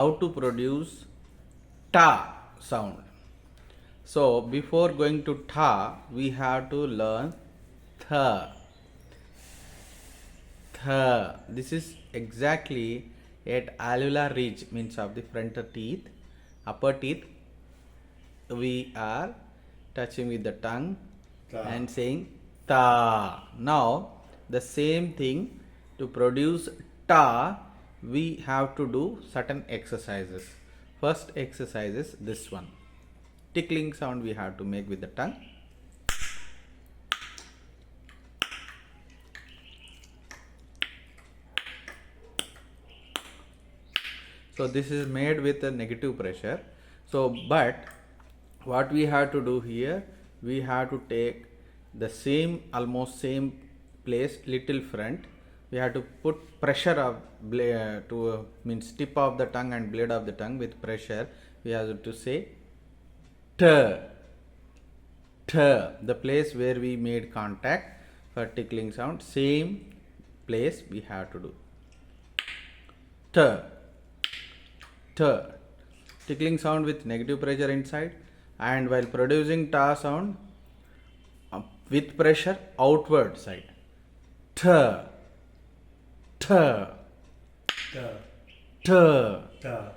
how to produce ta sound. So before going to ta, we have to learn tha. Tha. This is exactly at alveolar ridge, means of the front teeth, upper teeth. We are touching with the tongue and saying ta. Now the same thing, to produce ta, we have to do certain exercises. First exercise is this one. Tickling sound we have to make with the tongue. So this is made with a negative pressure. So but what we have to do here, we have to take the same, almost same place, little front. We have to put pressure of means tip of the tongue and blade of the tongue with pressure. We have to say t, t, the place where we made contact for tickling sound. Same place we have to do t, t, tickling sound with negative pressure inside, and while producing ta sound with pressure outward side. T, t, Ta, t, ta.